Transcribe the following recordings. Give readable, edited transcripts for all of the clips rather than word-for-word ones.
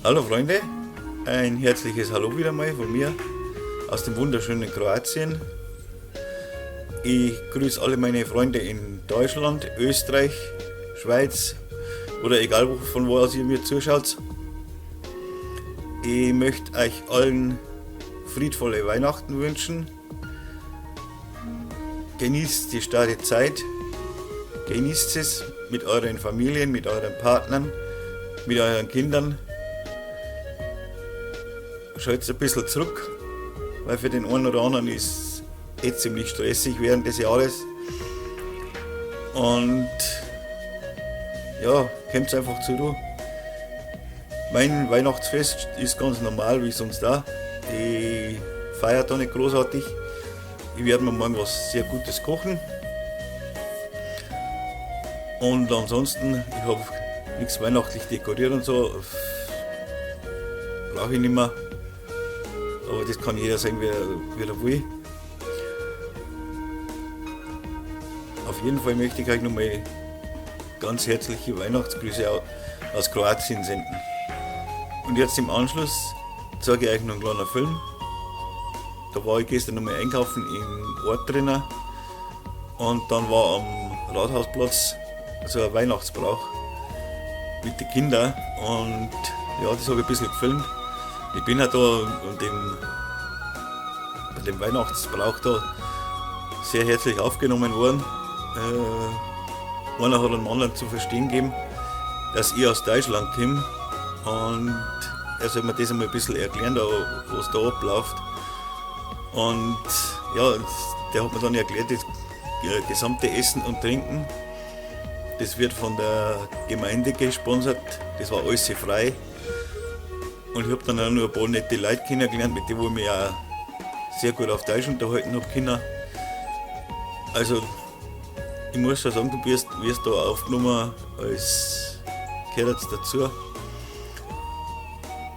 Hallo Freunde, ein herzliches Hallo wieder mal von mir aus dem wunderschönen Kroatien. Ich grüße alle meine Freunde in Deutschland, Österreich, Schweiz oder egal von wo aus ihr mir zuschaut. Ich möchte euch allen friedvolle Weihnachten wünschen. Genießt die starke Zeit, genießt es mit euren Familien, mit euren Partnern, mit euren Kindern. Schaut ein bisschen zurück, weil für den einen oder anderen ist es ziemlich stressig während des Jahres. Und ja, kommt einfach zu. Mein Weihnachtsfest ist ganz normal wie sonst da. Ich feiere da nicht großartig. Ich werde mir morgen was sehr Gutes kochen. Und ansonsten, ich habe nichts weihnachtlich dekoriert und so. Brauche ich nicht mehr. Aber das kann jeder sagen, wie er will. Auf jeden Fall möchte ich euch nochmal ganz herzliche Weihnachtsgrüße aus Kroatien senden. Und jetzt im Anschluss zeige ich euch noch einen kleinen Film. Da war ich gestern nochmal einkaufen im Ort drinnen. Und dann war am Rathausplatz so ein Weihnachtsbrauch mit den Kindern. Und ja, das habe ich ein bisschen gefilmt. Ich bin halt da bei dem Weihnachtsbrauch da sehr herzlich aufgenommen worden. Einer hat einem anderen zu verstehen gegeben, dass ich aus Deutschland komme und er soll mir das einmal ein bisschen erklären, was da abläuft. Und ja, der hat mir dann erklärt, das gesamte Essen und Trinken, das wird von der Gemeinde gesponsert, das war alles frei. Und ich habe dann auch noch ein paar nette Leute kennengelernt, mit denen ich mich auch sehr gut auf Deutsch unterhalten habe können. Also, ich muss schon sagen, du wirst da aufgenommen, als gehört jetzt dazu.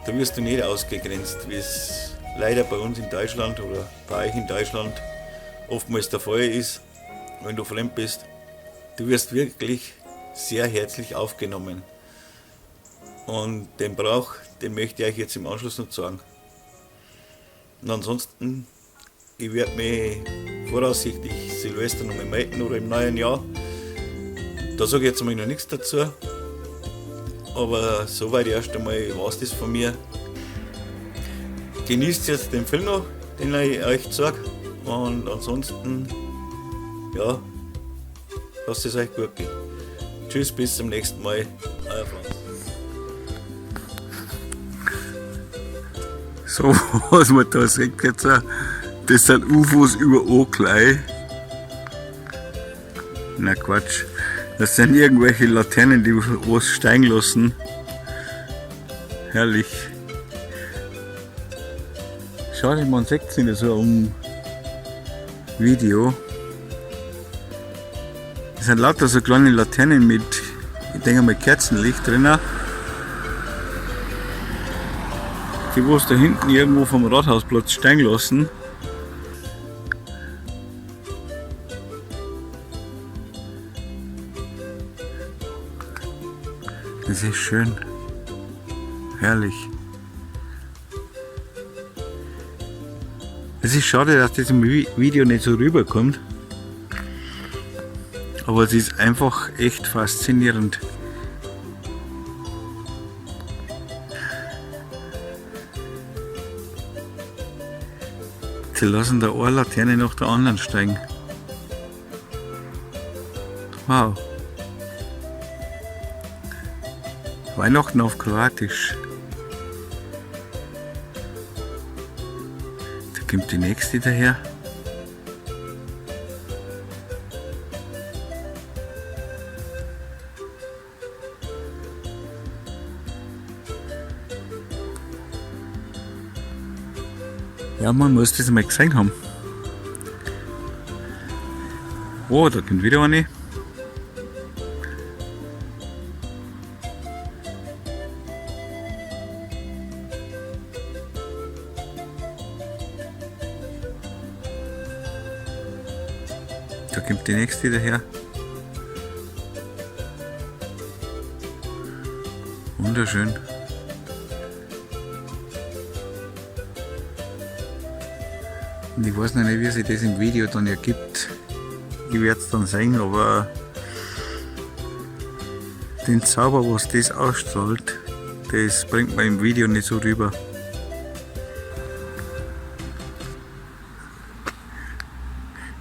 Da wirst du nicht ausgegrenzt, wie es leider bei uns in Deutschland oder bei euch in Deutschland oftmals der Fall ist, wenn du fremd bist. Du wirst wirklich sehr herzlich aufgenommen. Und den Brauch, den möchte ich euch jetzt im Anschluss noch sagen. Und ansonsten, ich werde mich voraussichtlich Silvester noch mal melden oder im neuen Jahr. Da sage ich jetzt mal noch nichts dazu. Aber soweit erst einmal war es das von mir. Genießt jetzt den Film noch, den ich euch zeige. Und ansonsten, ja, lasst es euch gut gehen. Tschüss, bis zum nächsten Mal. Euer Franz. So, was man da sieht jetzt, das sind UFOs über Oakley. Na Quatsch, das sind irgendwelche Laternen, die was steigen lassen. Herrlich. Schade, man sieht es nicht so am Video. Das sind lauter so kleine Laternen mit, ich denke mal, Kerzenlicht drinnen. Die was da hinten irgendwo vom Rathausplatz stehen lassen. Das ist schön. Herrlich. Es ist schade, dass das im Video nicht so rüberkommt. Aber es ist einfach echt faszinierend. Sie lassen da eine Laterne nach der anderen steigen. Wow. Weihnachten auf Kroatisch. Da kommt die nächste daher. Ja, man muss das mal gesehen haben. Oh, da kommt wieder eine. Da kommt die nächste daher. Wunderschön. Und ich weiß noch nicht, wie sich das im Video dann ergibt. Ich werde es dann sehen, aber den Zauber, was das ausstrahlt, das bringt man im Video nicht so rüber.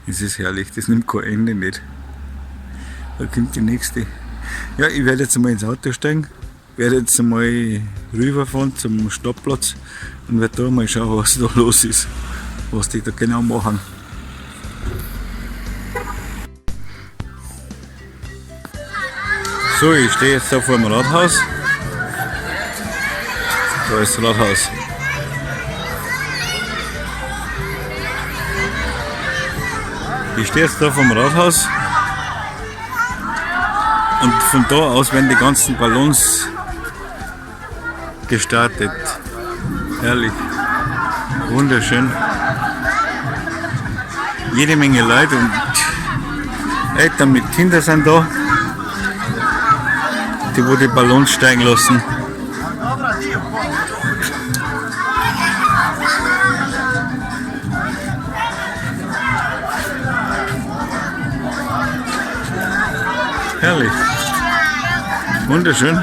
Es ist herrlich, das nimmt kein Ende nicht. Da kommt die nächste. Ja, ich werde jetzt einmal ins Auto steigen, werde jetzt einmal rüberfahren zum Stadtplatz und werde da mal schauen, was da los ist, was die da genau machen. So, ich stehe jetzt da vor dem Rathaus. Da ist das Rathaus. Ich stehe jetzt da vom Rathaus und von da aus werden die ganzen Ballons gestartet. Herrlich, wunderschön. Jede Menge Leute und Eltern mit Kindern sind da, die wo die Ballons steigen lassen. Herrlich. Wunderschön.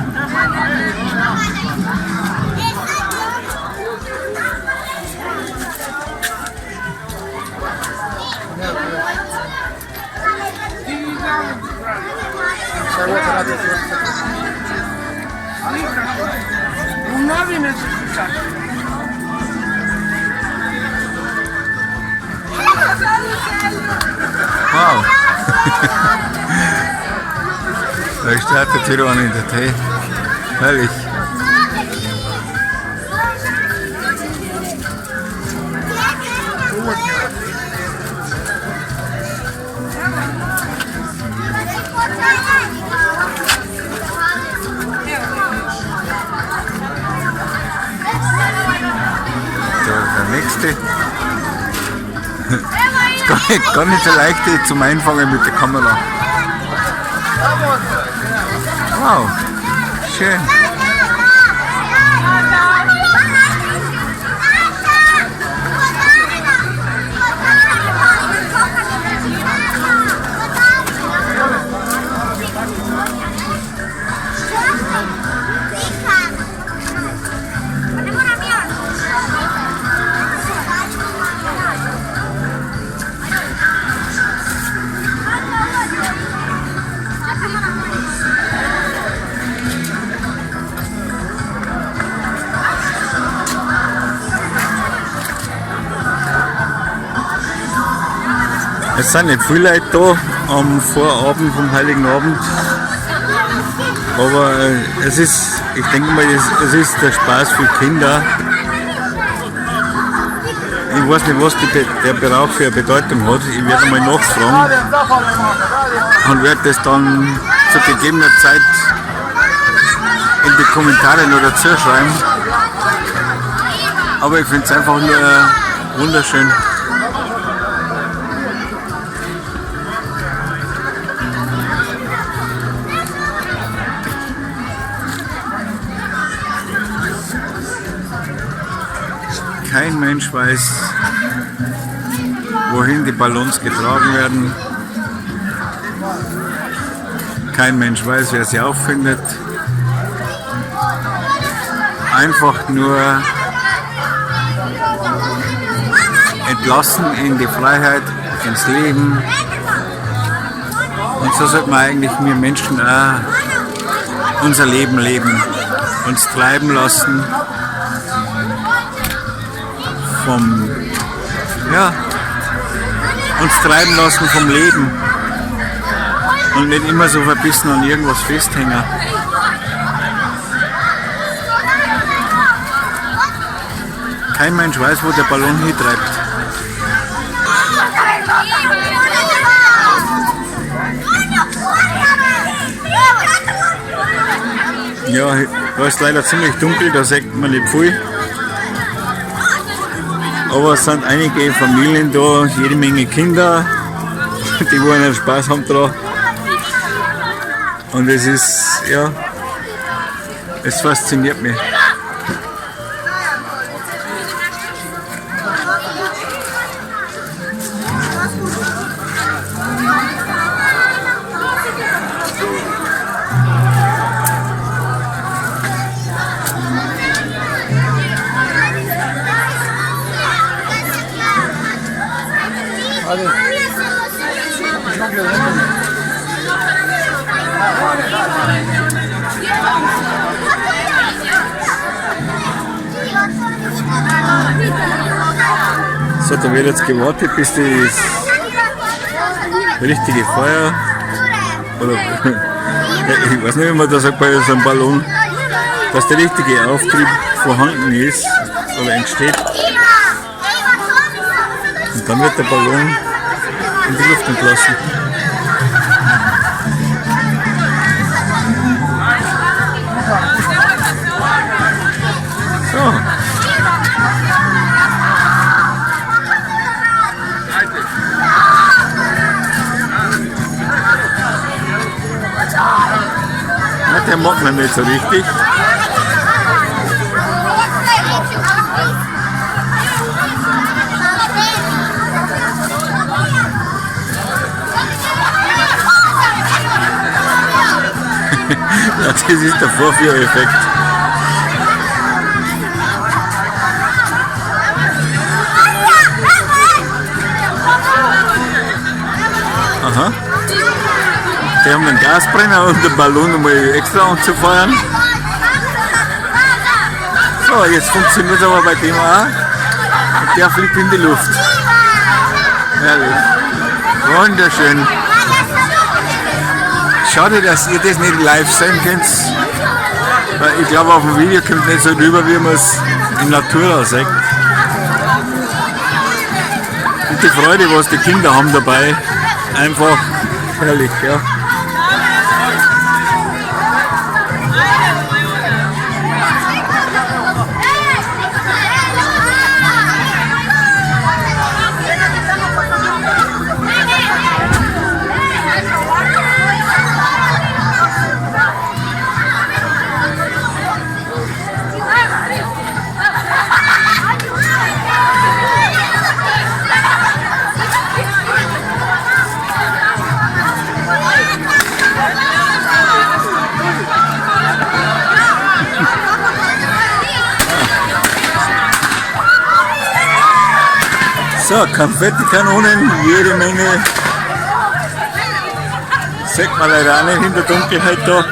Wow. Da startet wieder einer in der Tee. Herrlich. Der nächste. Gar nicht so leicht zum Einfangen mit der Kamera. Wow, schön. Es sind nicht viele Leute da am Vorabend vom Heiligen Abend, aber es ist, ich denke mal, es ist der Spaß für Kinder. Ich weiß nicht, was der Brauch für eine Bedeutung hat. Ich werde mal nachfragen und werde das dann zu gegebener Zeit in die Kommentare noch dazu schreiben. Aber ich finde es einfach nur wunderschön. Kein Mensch weiß, wohin die Ballons getragen werden. Kein Mensch weiß, wer sie auffindet. Einfach nur entlassen in die Freiheit, ins Leben. Und so sollten wir eigentlich, wir Menschen auch unser Leben leben, uns treiben lassen. Uns treiben lassen vom Leben und nicht immer so verbissen an irgendwas festhängen. Kein Mensch weiß, wo der Ballon hintreibt. Ja, da ist leider ziemlich dunkel, da sieht man nicht viel. Aber es sind einige Familien da, jede Menge Kinder, die wollen Spaß haben dran. Und es ist, ja, es fasziniert mich. So, da wird jetzt gewartet, bis das richtige Feuer, oder ich weiß nicht, wie man da sagt bei so einem Ballon, dass der richtige Auftrieb vorhanden ist oder entsteht. Und dann wird der Ballon in die Luft entlassen. So. Ja, der mag man nicht so richtig. Ja, das ist der Vorführeffekt. Aha. Die haben einen Gasbrenner und den Ballon mal extra anzufeuern. So, jetzt funktioniert es aber bei dem auch. Und der fliegt in die Luft. Herrlich. Wunderschön. Schade, dass ihr das nicht live sehen könnt. Weil ich glaube, auf dem Video kommt nicht so rüber, wie man es in Natura sieht. Und die Freude, was die Kinder haben dabei, einfach herrlich, ja. So, Konfettikanonen, jede Menge. Sieht man leider auch nicht in der Dunkelheit da.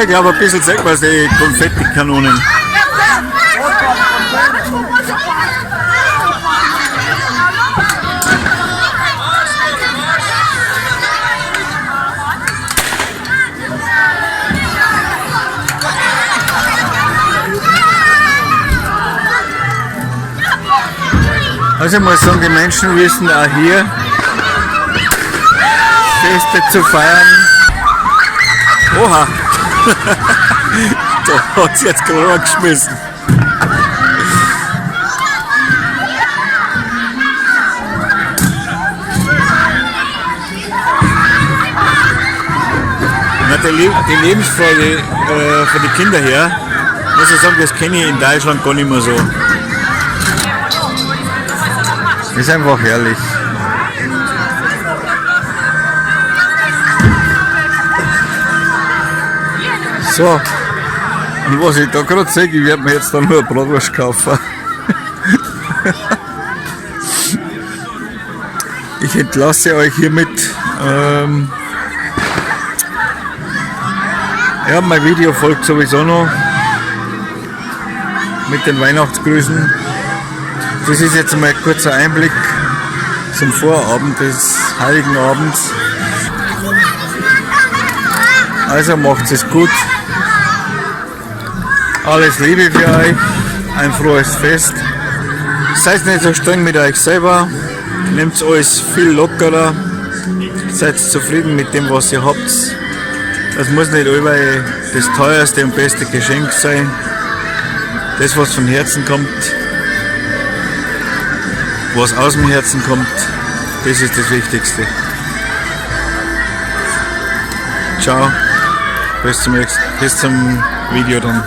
Ich glaube, ein bisschen sieht man die Konfettikanonen. Also ich muss sagen, die Menschen wissen auch hier Feste zu feiern. Oha! Da hat sie jetzt gerade geschmissen. Die Lebensfreude von den Kindern her, muss ich sagen, das kenne ich in Deutschland gar nicht mehr so. Das ist einfach herrlich. So, und was ich da gerade sehe, ich werde mir jetzt dann nur eine Bratwurst kaufen. Ich entlasse euch hiermit. Ja, mein Video folgt sowieso noch mit den Weihnachtsgrüßen. Das ist jetzt mal ein kurzer Einblick zum Vorabend des Heiligen Abends. Also macht es gut. Alles Liebe für euch. Ein frohes Fest. Seid nicht so streng mit euch selber. Nehmt alles viel lockerer. Seid zufrieden mit dem, was ihr habt. Das muss nicht überall das teuerste und beste Geschenk sein. Das, was von Herzen kommt, was aus dem Herzen kommt, das ist das Wichtigste. Ciao, bis zum Video dann.